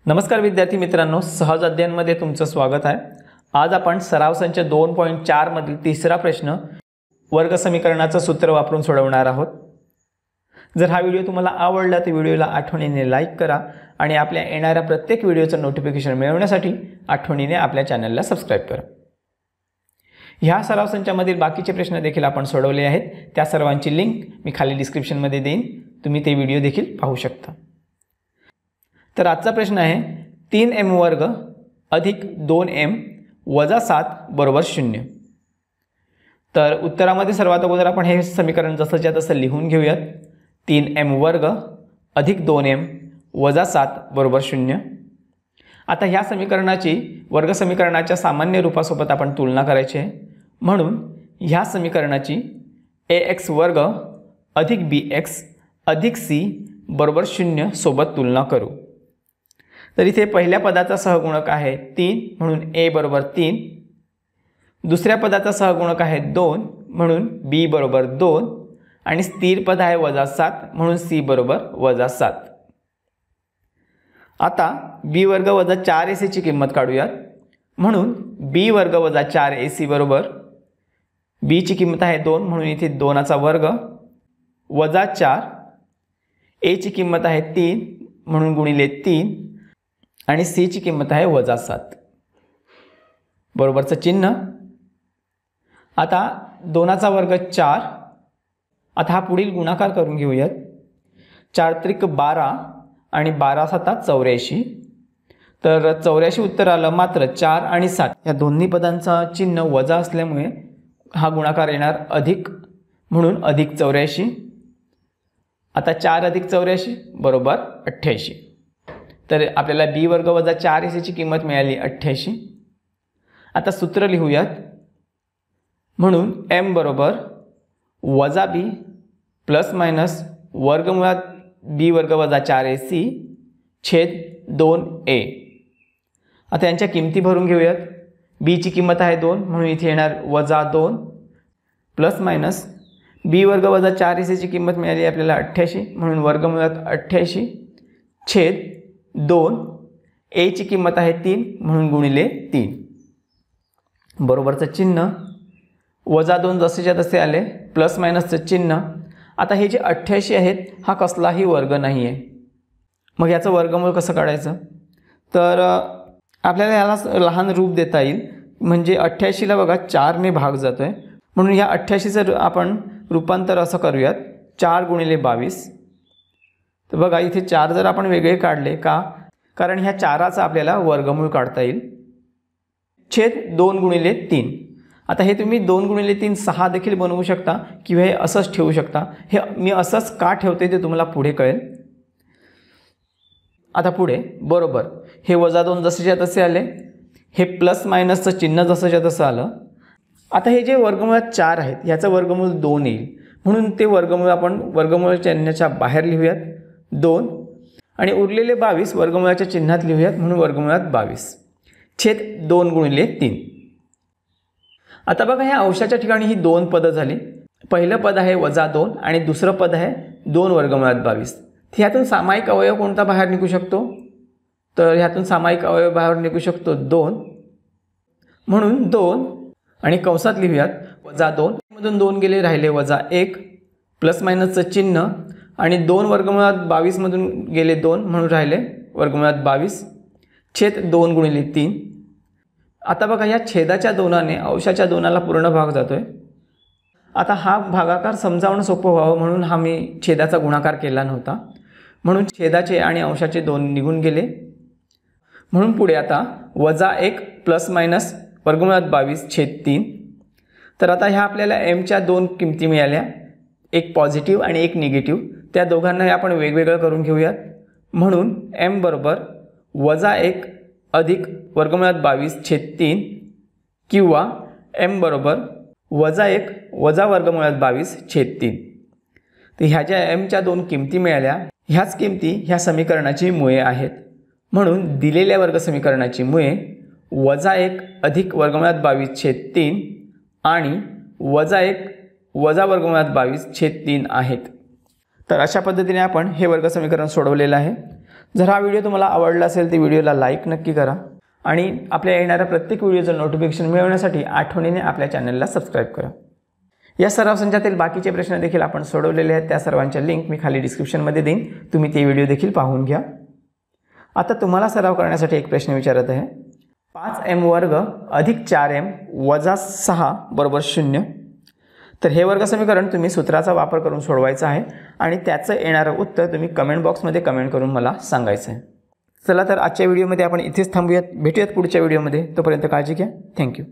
नमस्कार विद्यार्थी मित्रांनो, सहज अध्ययनमध्ये तुमचं स्वागत आहे। आज आपण सराव संच 2.4 मधील तिसरा प्रश्न वर्ग समीकरणाचं सूत्र वापरून सोडवणार आहोत। जर हा व्हिडिओ तुम्हाला आवडला तर व्हिडिओला आठवणीने लाईक करा आणि आपल्या येणाऱ्या प्रत्येक व्हिडिओचं नोटिफिकेशन मिळवण्यासाठी आठवणीने आपल्या चॅनलला सबस्क्राइब करा। ह्या सराव संचामधील बाकीचे प्रश्न देखील आपण सोडवले आहेत। त्या सर्वांची लिंक मी खाली डिस्क्रिप्शनमध्ये देईन, तुम्ही ते व्हिडिओ देखील पाहू शकता। तर आजचा प्रश्न आहे 3m वर्ग अधिक 2m वजा 7 बरोबर 0। तर उत्तरामध्ये सर्वात अगोदर आपण हे समीकरण जसंच्या तसं लिहून घेऊयात। 3m वर्ग अधिक 2m वजा 7 बरोबर 0। आता ह्या समीकरणाची वर्ग समीकरणाच्या सामान्य रूपासोबत आपण तुलना करायची आहे, म्हणून ह्या समीकरणाची ax वर्ग अधिक bx अधिक c बरोबर 0 सोबत तुलना करू। तर इथे पहिल्या पदाचा सहगुणक आहे 3 म्हणून a बरोबर 3, दुसऱ्या पदाचा सहगुणक आहे 2 म्हणून b बरोबर 2 आणि स्थिर पद आहे वजा 7 म्हणून c बरोबर वजा 7। आता b वर्ग वजा 4ac ची किंमत काढूयात, म्हणून b वर्ग वजा 4ac बरोबर b ची किंमत आहे 2 म्हणून इथे 2 चा वर्ग वजा 4, a ची किंमत आहे 3 म्हणून गुणिले 3 आणि c ची किंमत आहे वजा 7 बरोबरचं चिन्ह। आता 2 चा वर्ग 4। आता हा पुढील गुणाकार करून घेऊयात। 4 त्रिक 12 आणि 12 7 84। तर 84 उत्तर आलं, मात्र 4 आणि 7 या दोन्ही पदांचा चिन्ह वजा असल्यामुळे हा गुणाकार येणार अधिक, म्हणून अधिक 84। आता 4 अधिक 84 बरोबर 88। तर आपल्याला b वर्ग वजा 4ac ची किंमत मिळाली 88। आता सूत्र लिहूयात, म्हणून m बरोबर वजा b प्लस मायनस वर्गमुळात b वर्ग वजा 4ac छेद 2a। आता यांच्या किमती भरून घेऊयात। b ची किंमत आहे 2 म्हणून इथे येणार वजा 2 प्लस मायनस b वर्ग वजा 4ac ची किंमत मिळाली आपल्याला 88 म्हणून वर्गमुळात 88 छेद 2, a ची किंमत आहे 3 म्हणून गुणिले 3 बरोबरचं चिन्ह। वजा 2 जसेच्या तसे आले, प्लस मायनसचं चिन्ह। आता हे जे 88 आहेत हा कसलाही वर्ग नाही आहे, मग याचं वर्गमूळ कसं काढायचं? तर आपल्याला याला लहान रूप देता येईल, म्हणजे 88ला बघा 4 ने भाग जातोय, म्हणून या 88चं आपण रूपांतर असं करूयात 4 गुणिले 22। तर बघा इथे 4 जर आपण वेगळे काढले का, कारण ह्या 4चा आपल्याला वर्गमूळ काढता येईल, छेद 2 गुणिले 3। आता हे तुम्ही 2 गुणिले 3 6 देखील बनवू शकता किंवा हे असंच ठेवू शकता। हे मी असंच का ठेवते ते तुम्हाला पुढे कळेल। आता पुढे बरोबर हे वजा 2 जसेच्या तसे आले, हे प्लस मायनसचं चिन्ह जसंच्या तसं आलं। आता हे जे वर्गमूळात 4 आहेत याचं वर्गमूळ 2 येईल, म्हणून ते वर्गमूळ आपण वर्गमूळ चिन्हाच्या बाहेर लिहूयात 2 आणि उरलेले 22 वर्गमूळाच्या चिन्हात लिहूयात, म्हणून वर्गमूळात 22 छेद 2 गुणिले 3। आता बघा ह्या अंशाच्या ठिकाणी ही 2 पदं झाली। पहिलं पद आहे वजा 2 आणि दुसरं पद आहे 2 वर्गमूळात 22। ह्यातून सामायिक अवयव कोणता बाहेर निघू शकतो? तर ह्यातून सामायिक अवयव बाहेर निघू शकतो 2, म्हणून 2 आणि कंसात लिहूयात वजा 2 मधून 2 गेले, राहिले वजा 1 प्लस मायनसचं चिन्ह आणि 2 वर्गमूळात 22 मधून गेले 2 म्हणून राहिले वर्गमूळात 22 छेद 2 गुणिले 3। आता बघा या छेदाच्या 2ने अंशाच्या 2ला पूर्ण भाग जातोय। आता हा भागाकार समजावणं सोपं व्हावं म्हणून हा मी छेदाचा गुणाकार केला नव्हता, म्हणून छेदाचे आणि अंशाचे 2 निघून गेले, म्हणून पुढे आता वजा 1 प्लस मायनस वर्गमूळात 22 छेद 3। तर आता ह्या आपल्याला mच्या 2 किमती मिळाल्या, एक पॉझिटिव्ह आणि एक निगेटिव्ह। त्या दोघांनाही आपण वेगवेगळं करून घेऊयात, म्हणून m बरोबर वजा 1 अधिक वर्गमूळात 22 छेद 3 किंवा m बरोबर वजा 1 वजा वर्गमूळात 22 छेद 3। तर ह्या ज्या mच्या 2 किमती मिळाल्या, ह्याच किमती ह्या समीकरणाची मुळे आहेत, म्हणून दिलेल्या वर्ग समीकरणाची मुळे वजा 1 अधिक वर्गमूळात 22 छेद 3 आणि वजा 1 वजा वर्गमूळात 22 छेद 3 आहेत। तर अशा पद्धतीने आपण हे वर्ग समीकरण सोडवलेलं आहे। जर हा व्हिडिओ तुम्हाला आवडला असेल तर व्हिडिओला लाईक नक्की करा आणि आपल्या येणाऱ्या प्रत्येक व्हिडिओचं नोटिफिकेशन मिळवण्यासाठी आठवणीने आपल्या चॅनलला सबस्क्राईब करा. या सराव संचातील बाकीचे प्रश्न देखील आपण सोडवलेले आहेत. त्या सर्वांच्या लिंक मी खाली डिस्क्रिप्शनमध्ये देईन. तुम्ही ते व्हिडिओ देखील पाहून घ्या. आता तुम्हाला सराव करण्यासाठी एक प्रश्न विचारत आहे. 5m वर्ग अधिक 4m वजा 6 बरोबर 0. तर हे वर्ग समीकरण तुम्ही सूत्राचा वापर करून सोडवायचं आहे आणि त्याचं येणारं उत्तर तुम्ही कमेंट बॉक्समध्ये कमेंट करून मला सांगायचं आहे. चला तर आजच्या व्हिडिओमध्ये आपण इथेच थांबूयात. भेटूयात पुढच्या व्हिडिओमध्ये. तोपर्यंत काळजी घ्या. थँक्यू.